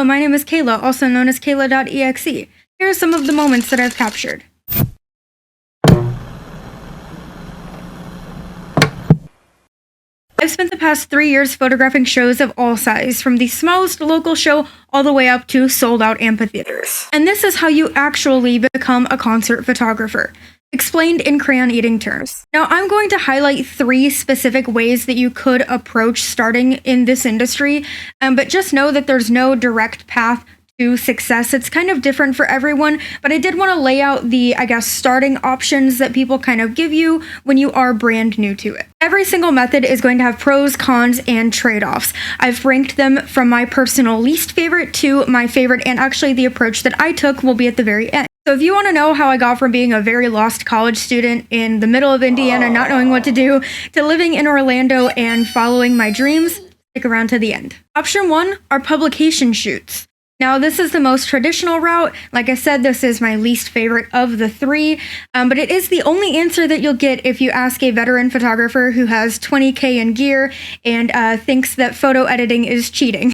Hello, my name is Kayla, also known as kayladotexe. Here are some of the moments that I've captured. I've spent the past 3 years photographing shows of all size, from the smallest local show all the way up to sold-out amphitheaters. And this is how you actually become a concert photographer. Explained in Crayon Eating Terms. Now, I'm going to highlight 3 specific ways that you could approach starting in this industry, but just know that there's no direct path to success. It's kind of different for everyone, but I did want to lay out the, starting options that people kind of give you when you are brand new to it. Every single method is going to have pros, cons, and trade-offs. I've ranked them from my personal least favorite to my favorite, and actually the approach that I took will be at the very end. So if you want to know how I got from being a very lost college student in the middle of Indiana, not knowing what to do, to living in Orlando and following my dreams, stick around to the end. Option 1 are publication shoots. Now, this is the most traditional route. Like I said, this is my least favorite of the 3, but it is the only answer that you'll get if you ask a veteran photographer who has 20K in gear and thinks that photo editing is cheating.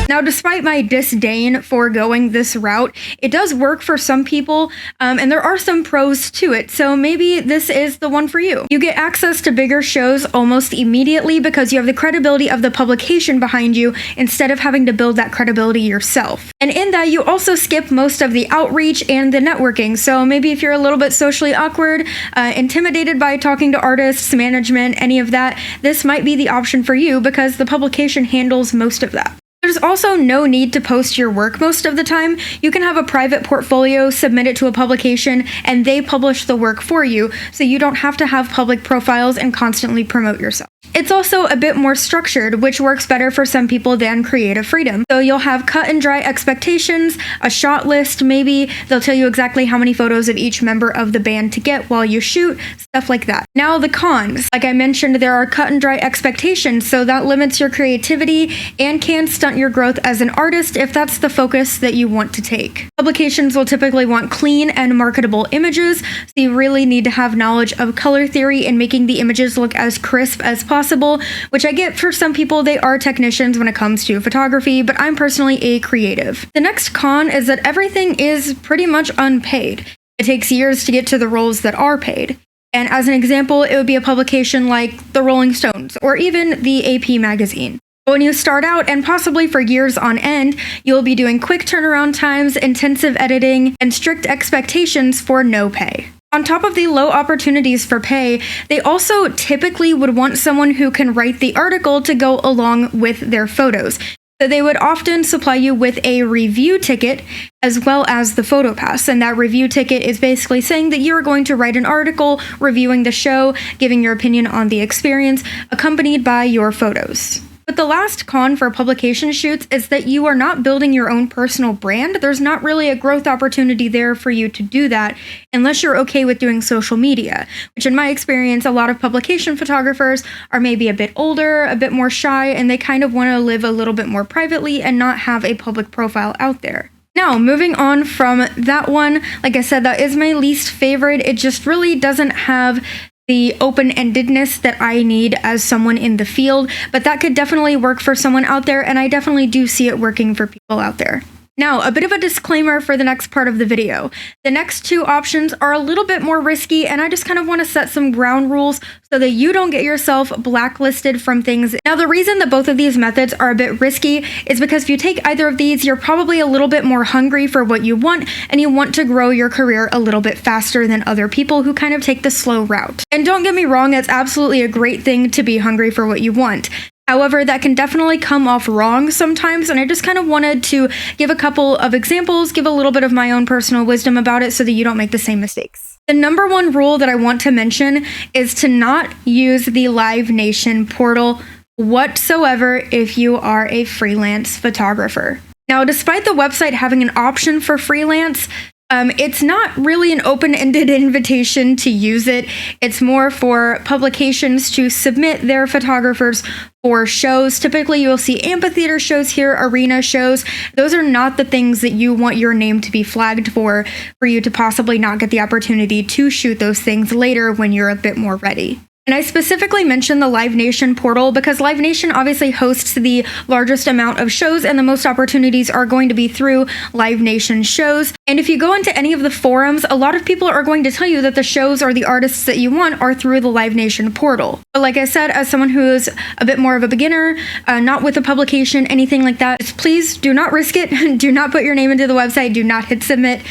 Now, despite my disdain for going this route, it does work for some people, and there are some pros to it, so maybe this is the one for you. You get access to bigger shows almost immediately because you have the credibility of the publication behind you instead of having to build that credibility yourself. And in that, you also skip most of the outreach and the networking, so maybe if you're a little bit socially awkward, intimidated by talking to artists, management, any of that, this might be the option for you because the publication handles most of that. There's also no need to post your work most of the time. You can have a private portfolio, submit it to a publication, and they publish the work for you, so you don't have to have public profiles and constantly promote yourself. It's also a bit more structured, which works better for some people than creative freedom. So you'll have cut and dry expectations, a shot list maybe, they'll tell you exactly how many photos of each member of the band to get while you shoot, stuff like that. Now the cons. Like I mentioned, there are cut and dry expectations, so that limits your creativity and can stunt your growth as an artist if that's the focus that you want to take. Publications will typically want clean and marketable images, so you really need to have knowledge of color theory and making the images look as crisp as possible, which I get for some people. They are technicians when it comes to photography, but I'm personally a creative. The next con is that everything is pretty much unpaid. It takes years to get to the roles that are paid. And as an example, it would be a publication like the Rolling Stones or even the AP magazine. When you start out, and possibly for years on end, you'll be doing quick turnaround times, intensive editing, and strict expectations for no pay. On top of the low opportunities for pay, they also typically would want someone who can write the article to go along with their photos. So they would often supply you with a review ticket as well as the photo pass. And that review ticket is basically saying that you're going to write an article reviewing the show, giving your opinion on the experience, accompanied by your photos. But the last con for publication shoots is that you are not building your own personal brand. There's not really a growth opportunity there for you to do that unless you're okay with doing social media, which in my experience, a lot of publication photographers are maybe a bit older, a bit more shy, and they kind of want to live a little bit more privately and not have a public profile out there. Now, moving on from that one, like I said, that is my least favorite. It just really doesn't have the open-endedness that I need as someone in the field, but that could definitely work for someone out there, and I definitely do see it working for people out there. Now, a bit of a disclaimer for the next part of the video. The next 2 options are a little bit more risky, and I just kind of want to set some ground rules so that you don't get yourself blacklisted from things. Now, the reason that both of these methods are a bit risky is because if you take either of these, you're probably a little bit more hungry for what you want, and you want to grow your career a little bit faster than other people who kind of take the slow route. And don't get me wrong, it's absolutely a great thing to be hungry for what you want. However, that can definitely come off wrong sometimes, and I just kind of wanted to give a couple of examples, give a little bit of my own personal wisdom about it so that you don't make the same mistakes. The number 1 rule that I want to mention is to not use the Live Nation portal whatsoever if you are a freelance photographer. Now, despite the website having an option for freelance, it's not really an open-ended invitation to use it. It's more for publications to submit their photographers for shows. Typically, you'll see amphitheater shows here, arena shows. Those are not the things that you want your name to be flagged for you to possibly not get the opportunity to shoot those things later when you're a bit more ready. And I specifically mentioned the Live Nation portal because Live Nation obviously hosts the largest amount of shows, and the most opportunities are going to be through Live Nation shows. And if you go into any of the forums, a lot of people are going to tell you that the shows or the artists that you want are through the Live Nation portal. But like I said, as someone who is a bit more of a beginner, not with a publication, anything like that, just please do not risk it. Do not put your name into the website. Do not hit submit.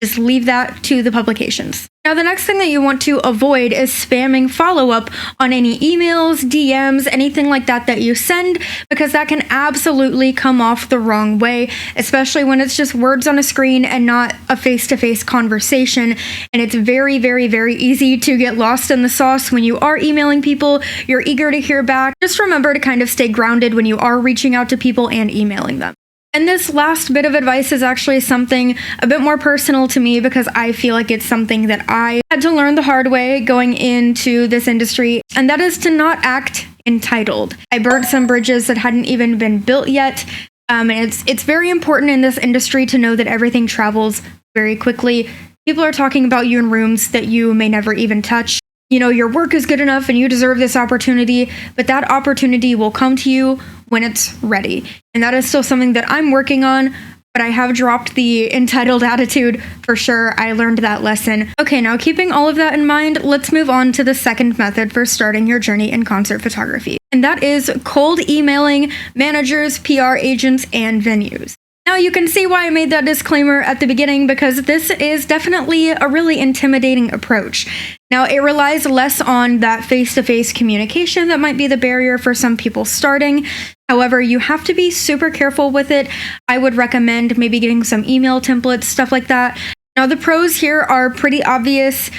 Just leave that to the publications. Now, the next thing that you want to avoid is spamming follow-up on any emails, DMs, anything like that that you send, because that can absolutely come off the wrong way, especially when it's just words on a screen and not a face-to-face conversation. And it's very, very, very easy to get lost in the sauce when you are emailing people. You're eager to hear back. Just remember to kind of stay grounded when you are reaching out to people and emailing them. And this last bit of advice is actually something a bit more personal to me because I feel like it's something that I had to learn the hard way going into this industry, and that is to not act entitled. I burnt some bridges that hadn't even been built yet, and it's very important in this industry to know that everything travels very quickly. People are talking about you in rooms that you may never even touch. You know, your work is good enough and you deserve this opportunity, but that opportunity will come to you when it's ready. And that is still something that I'm working on, but I have dropped the entitled attitude for sure. I learned that lesson. Okay, now keeping all of that in mind, let's move on to the second method for starting your journey in concert photography. And that is cold emailing managers, PR agents, and venues. Now you can see why I made that disclaimer at the beginning, because this is definitely a really intimidating approach. Now it relies less on that face-to-face communication that might be the barrier for some people starting. However, you have to be super careful with it. I would recommend maybe getting some email templates, stuff like that. Now, the pros here are pretty obvious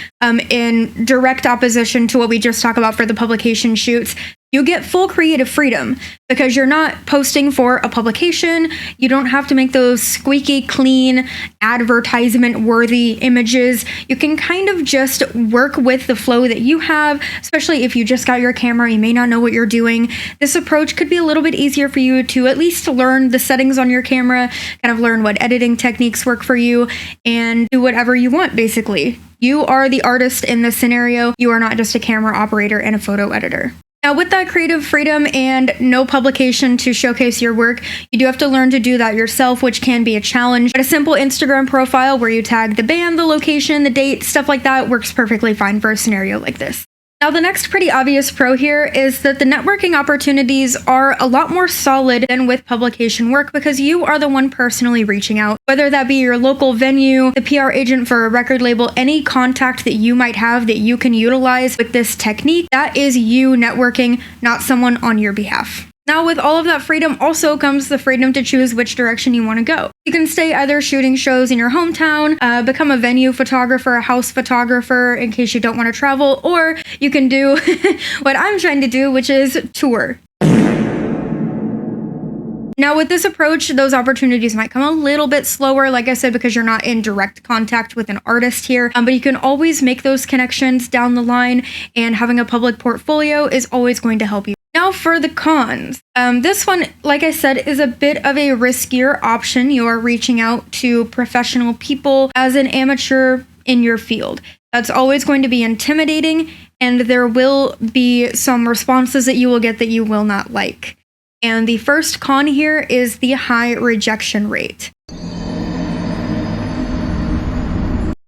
in direct opposition to what we just talked about for the publication shoots. You get full creative freedom because you're not posting for a publication. You don't have to make those squeaky clean, advertisement-worthy images. You can kind of just work with the flow that you have, especially if you just got your camera, you may not know what you're doing. This approach could be a little bit easier for you to at least learn the settings on your camera, kind of learn what editing techniques work for you, and do whatever you want, basically. You are the artist in this scenario. You are not just a camera operator and a photo editor. Now, with that creative freedom and no publication to showcase your work, you do have to learn to do that yourself, which can be a challenge. But a simple Instagram profile where you tag the band, the location, the date, stuff like that works perfectly fine for a scenario like this. Now, the next pretty obvious pro here is that the networking opportunities are a lot more solid than with publication work because you are the one personally reaching out. Whether that be your local venue, the PR agent for a record label, any contact that you might have that you can utilize with this technique, that is you networking, not someone on your behalf. Now, with all of that freedom also comes the freedom to choose which direction you want to go. You can stay either shooting shows in your hometown, become a venue photographer, a house photographer in case you don't want to travel, or you can do what I'm trying to do, which is tour. Now, with this approach, those opportunities might come a little bit slower, like I said, because you're not in direct contact with an artist here, but you can always make those connections down the line, and having a public portfolio is always going to help you. Now for the cons. This one, like I said, is a bit of a riskier option. You are reaching out to professional people as an amateur in your field. That's always going to be intimidating, and there will be some responses that you will get that you will not like. And the first con here is the high rejection rate.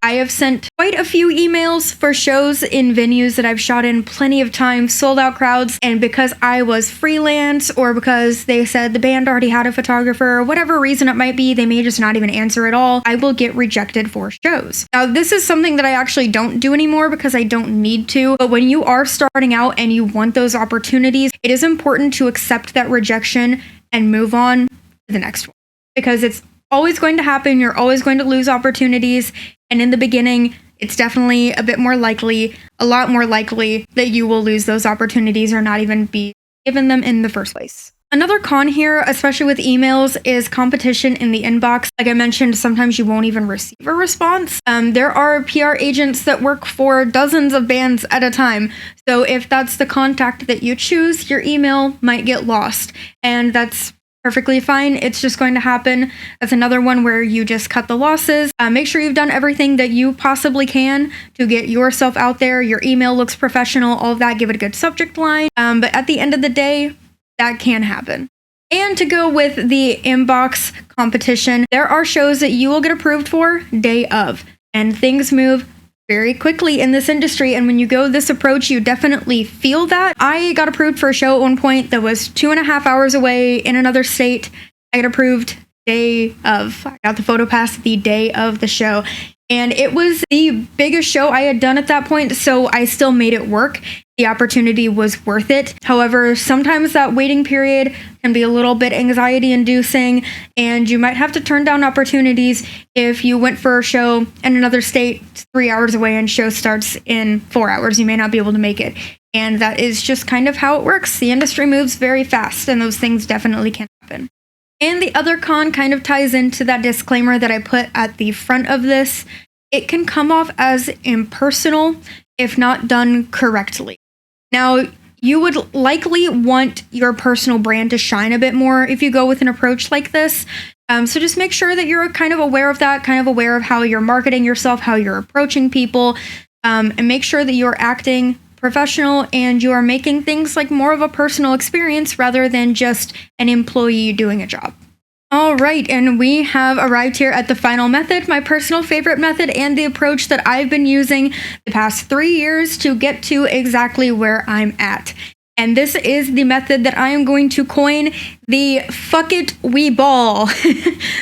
I have sent quite a few emails for shows in venues that I've shot in plenty of times, sold out crowds, and because I was freelance or because they said the band already had a photographer or whatever reason it might be, they may just not even answer at all, I will get rejected for shows. Now, this is something that I actually don't do anymore because I don't need to, but when you are starting out and you want those opportunities, it is important to accept that rejection and move on to the next one because it's always going to happen. You're always going to lose opportunities. And in the beginning, it's definitely a bit more likely, a lot more likely that you will lose those opportunities or not even be given them in the first place. Another con here, especially with emails, is competition in the inbox. Like I mentioned, sometimes you won't even receive a response. There are PR agents that work for dozens of bands at a time. So if that's the contact that you choose, your email might get lost. And that's perfectly fine. It's just going to happen. That's another one where you just cut the losses. Make sure you've done everything that you possibly can to get yourself out there. Your email looks professional, all of that. Give it a good subject line. But at the end of the day, that can happen. And to go with the inbox competition, there are shows that you will get approved for day of, and things move very quickly in this industry. And when you go this approach, you definitely feel that. I got approved for a show at one point that was 2.5 hours away in another state. I got approved day of. I got the photo pass the day of the show. And it was the biggest show I had done at that point, so I still made it work. The opportunity was worth it. However, sometimes that waiting period can be a little bit anxiety-inducing, and you might have to turn down opportunities if you went for a show in another state 3 hours away and show starts in 4 hours. You may not be able to make it. And that is just kind of how it works. The industry moves very fast, and those things definitely can happen. And the other con kind of ties into that disclaimer that I put at the front of this. It can come off as impersonal if not done correctly. Now, you would likely want your personal brand to shine a bit more if you go with an approach like this. So just make sure that you're kind of aware of that, kind of aware of how you're marketing yourself, how you're approaching people, and make sure that you're acting professional and you are making things like more of a personal experience rather than just an employee doing a job. All right, and we have arrived here at the final method, my personal favorite method and the approach that I've been using the past 3 years to get to exactly where I'm at. And this is the method that I am going to coin the fuck it, we ball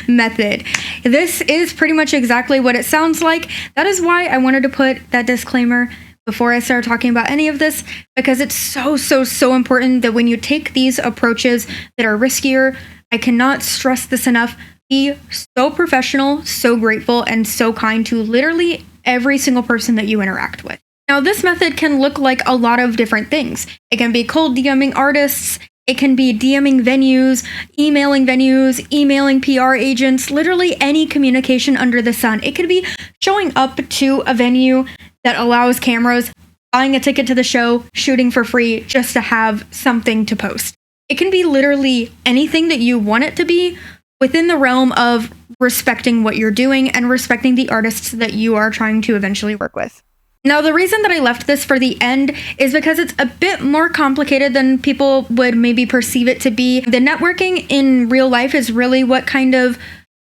method. This is pretty much exactly what it sounds like. That is why I wanted to put that disclaimer before I start talking about any of this, because it's so important that when you take these approaches that are riskier, I cannot stress this enough, be so professional, so grateful, and so kind to literally every single person that you interact with. Now, this method can look like a lot of different things. It can be cold DMing artists, it can be DMing venues, emailing PR agents, literally any communication under the sun. It could be showing up to a venue that allows cameras, buying a ticket to the show, shooting for free just to have something to post. It can be literally anything that you want it to be within the realm of respecting what you're doing and respecting the artists that you are trying to eventually work with. Now, the reason that I left this for the end is because it's a bit more complicated than people would maybe perceive it to be. The networking in real life is really what kind of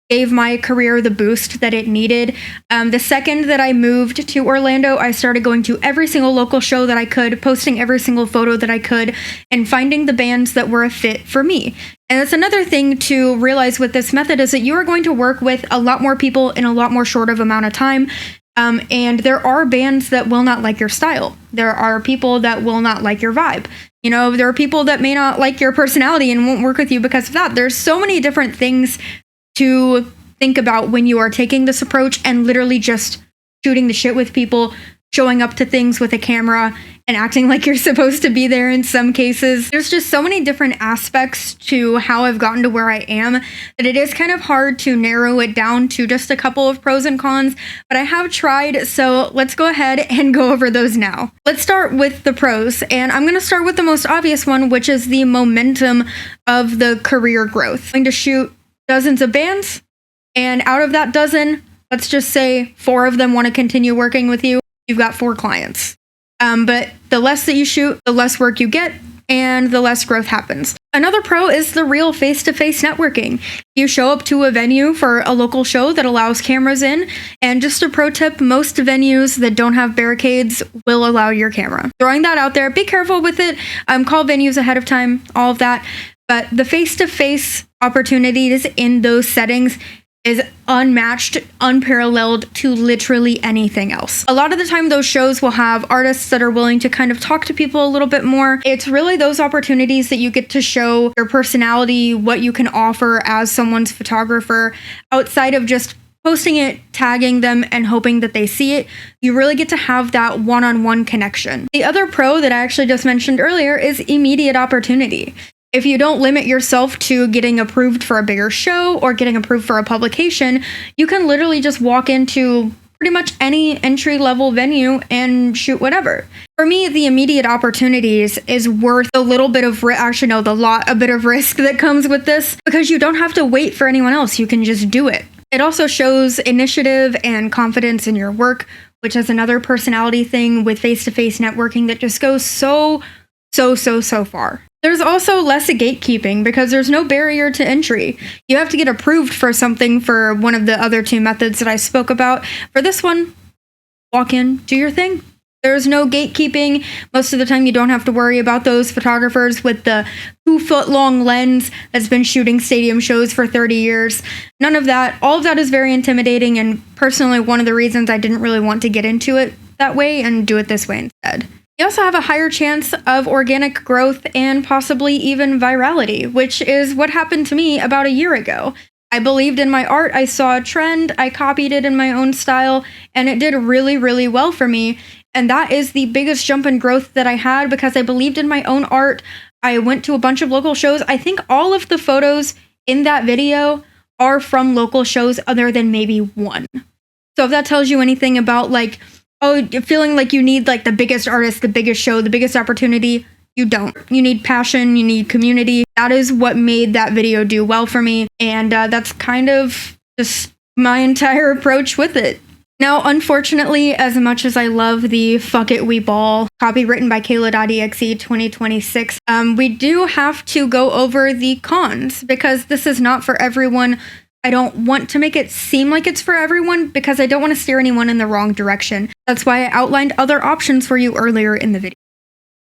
gave my career the boost that it needed. The second that I moved to Orlando, I started going to every single local show that I could, posting every single photo that I could, and finding the bands that were a fit for me. And that's another thing to realize with this method is that you are going to work with a lot more people in a lot more short of amount of time. And there are bands that will not like your style. There are people that will not like your vibe. You know, there are people that may not like your personality and won't work with you because of that. There's so many different things to think about when you are taking this approach and literally just shooting the shit with people, showing up to things with a camera and acting like you're supposed to be there in some cases. There's just so many different aspects to how I've gotten to where I am that it is kind of hard to narrow it down to just a couple of pros and cons, but I have tried, so let's go ahead and go over those now. Let's start with the pros, and I'm going to start with the most obvious one, which is the momentum of the career growth. I'm going to shoot dozens of bands, and out of that dozen, let's just say 4 of them want to continue working with you. You've got 4 clients. But the less that you shoot, the less work you get, and the less growth happens. Another pro is the real face-to-face networking. You show up to a venue for a local show that allows cameras in, and just a pro tip, most venues that don't have barricades will allow your camera. Throwing that out there, be careful with it, call venues ahead of time, all of that. But the face-to-face opportunities in those settings is unmatched, unparalleled to literally anything else. A lot of the time, those shows will have artists that are willing to kind of talk to people a little bit more. It's really those opportunities that you get to show your personality, what you can offer as someone's photographer, outside of just posting it, tagging them, and hoping that they see it. You really get to have that one-on-one connection. The other pro that I actually just mentioned earlier is immediate opportunity. If you don't limit yourself to getting approved for a bigger show or getting approved for a publication, you can literally just walk into pretty much any entry-level venue and shoot whatever. For me, the immediate opportunities is worth a little bit of a bit of risk that comes with this, because you don't have to wait for anyone else. You can just do it. It also shows initiative and confidence in your work, which is another personality thing with face-to-face networking that just goes so far. There's also less gatekeeping because there's no barrier to entry. You have to get approved for something for one of the other two methods that I spoke about. For this one, walk in, do your thing. There's no gatekeeping. Most of the time, you don't have to worry about those photographers with the 2-foot-long lens that's been shooting stadium shows for 30 years. None of that. All of that is very intimidating, and personally, one of the reasons I didn't really want to get into it that way and do it this way instead. You also have a higher chance of organic growth and possibly even virality, which is what happened to me about a year ago. I believed in my art, I saw a trend, I copied it in my own style, and it did really well for me. And that is the biggest jump in growth that I had because I believed in my own art. I went to a bunch of local shows. I think all of the photos in that video are from local shows other than maybe one. So if that tells you anything about feeling like you need the biggest artist, the biggest show, the biggest opportunity, you don't. You need passion, you need community. That is what made that video do well for me. And that's kind of just my entire approach with it. Now, unfortunately, as much as I love the Fuck It We Ball, copywritten by kayladotexe 2026, we do have to go over the cons because this is not for everyone. I don't want to make it seem like it's for everyone because I don't want to steer anyone in the wrong direction. That's why I outlined other options for you earlier in the video.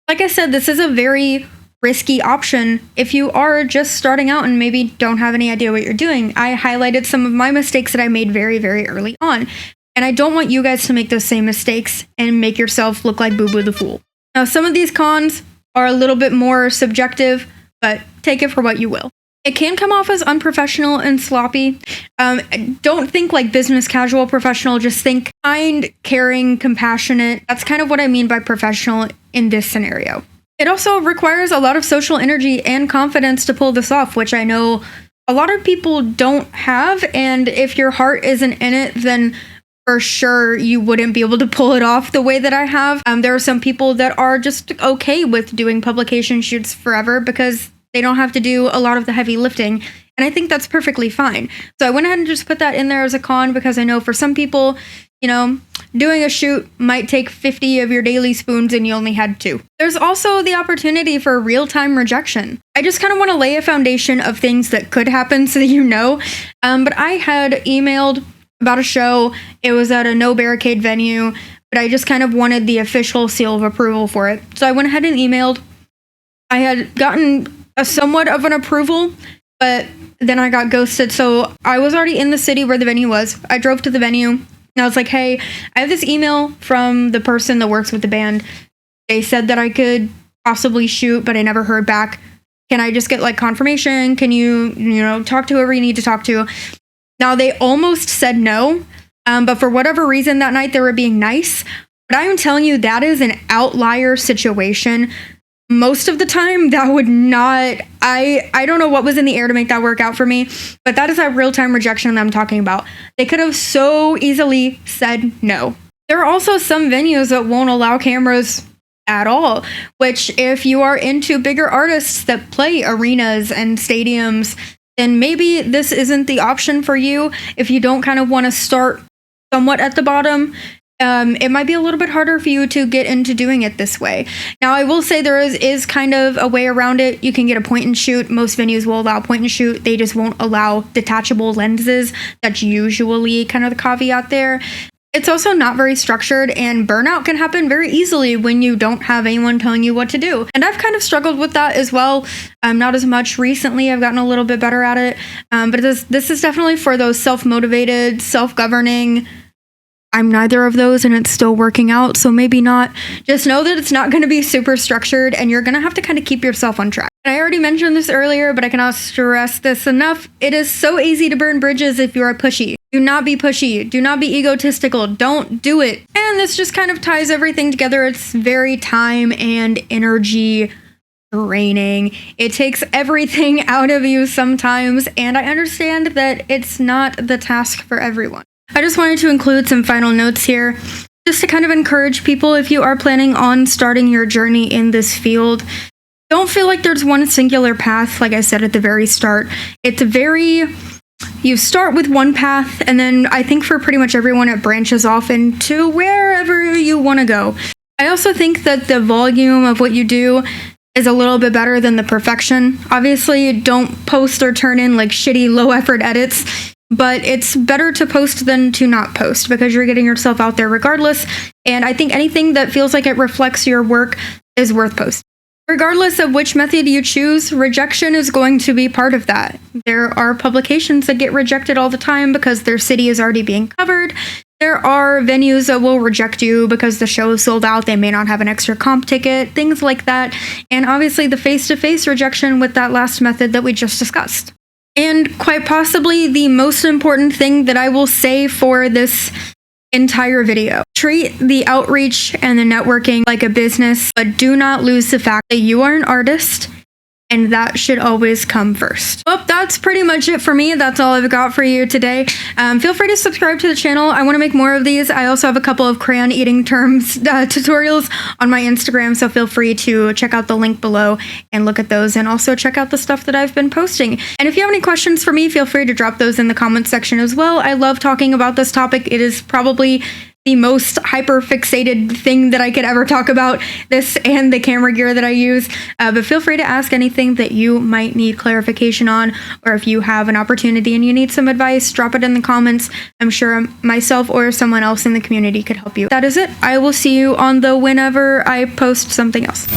Like I said, this is a very risky option if you are just starting out and maybe don't have any idea what you're doing. I highlighted some of my mistakes that I made very early on. And I don't want you guys to make those same mistakes and make yourself look like Boo Boo the Fool. Now, some of these cons are a little bit more subjective, but take it for what you will. It can come off as unprofessional and sloppy. Don't think like business casual professional, just think kind, caring, compassionate. That's kind of what I mean by professional in this scenario. It also requires a lot of social energy and confidence to pull this off, which I know a lot of people don't have. And if your heart isn't in it, then for sure you wouldn't be able to pull it off the way that I have. There are some people that are just okay with doing publication shoots forever because they don't have to do a lot of the heavy lifting. And I think that's perfectly fine. So I went ahead and just put that in there as a con because I know for some people, doing a shoot might take 50 of your daily spoons and you only had 2. There's also the opportunity for real-time rejection. I just kind of want to lay a foundation of things that could happen so that you know. But I had emailed about a show. It was at a no barricade venue, but I just kind of wanted the official seal of approval for it. So I went ahead and emailed. I had gotten a somewhat of an approval, but then I got ghosted. So I was already in the city where the venue was. I drove to the venue and I was like, hey, I have this email from the person that works with the band. They said that I could possibly shoot, but I never heard back. Can I just get confirmation? Can you, talk to whoever you need to talk to? Now, they almost said no, but for whatever reason that night, they were being nice. But I'm telling you, that is an outlier situation. Most of the time, that would not, I don't know what was in the air to make that work out for me, but that is that real-time rejection that I'm talking about. They could have so easily said no. There are also some venues that won't allow cameras at all, which if you are into bigger artists that play arenas and stadiums, then maybe this isn't the option for you. If you don't kind of want to start somewhat at the bottom, it might be a little bit harder for you to get into doing it this way. Now, I will say there is kind of a way around it. You can get a point and shoot. Most venues will allow point and shoot. They just won't allow detachable lenses. That's usually kind of the caveat there. It's also not very structured, and burnout can happen very easily when you don't have anyone telling you what to do. And I've kind of struggled with that as well. Not as much recently. I've gotten a little bit better at it. But this is definitely for those self-motivated, self-governing. I'm neither of those, and it's still working out, so maybe not. Just know that it's not going to be super structured, and you're going to have to kind of keep yourself on track. And I already mentioned this earlier, but I cannot stress this enough. It is so easy to burn bridges if you are pushy. Do not be pushy. Do not be egotistical. Don't do it. And this just kind of ties everything together. It's very time and energy draining. It takes everything out of you sometimes, and I understand that it's not the task for everyone. I just wanted to include some final notes here, just to kind of encourage people if you are planning on starting your journey in this field. Don't feel like there's one singular path, like I said at the very start. You start with one path, and then I think for pretty much everyone it branches off into wherever you want to go. I also think that the volume of what you do is a little bit better than the perfection. Obviously, don't post or turn in like shitty low effort edits, but it's better to post than to not post because you're getting yourself out there regardless. And I think anything that feels like it reflects your work is worth posting. Regardless of which method you choose, rejection is going to be part of that. There are publications that get rejected all the time because their city is already being covered. There are venues that will reject you because the show is sold out. They may not have an extra comp ticket, things like that. And obviously the face-to-face rejection with that last method that we just discussed. And quite possibly the most important thing that I will say for this entire video. Treat the outreach and the networking like a business, but do not lose the fact that you are an artist, and that should always come first. Well, that's pretty much it for me. That's all I've got for you today. Feel free to subscribe to the channel. I want to make more of these. I also have a couple of crayon eating terms tutorials on my Instagram, so feel free to check out the link below and look at those, and also check out the stuff that I've been posting. And if you have any questions for me, feel free to drop those in the comments section as well. I love talking about this topic. It is probably the most hyper-fixated thing that I could ever talk about, this and the camera gear that I use. But feel free to ask anything that you might need clarification on, or if you have an opportunity and you need some advice, drop it in the comments. I'm sure myself or someone else in the community could help you. That is it. I will see you on the whenever I post something else.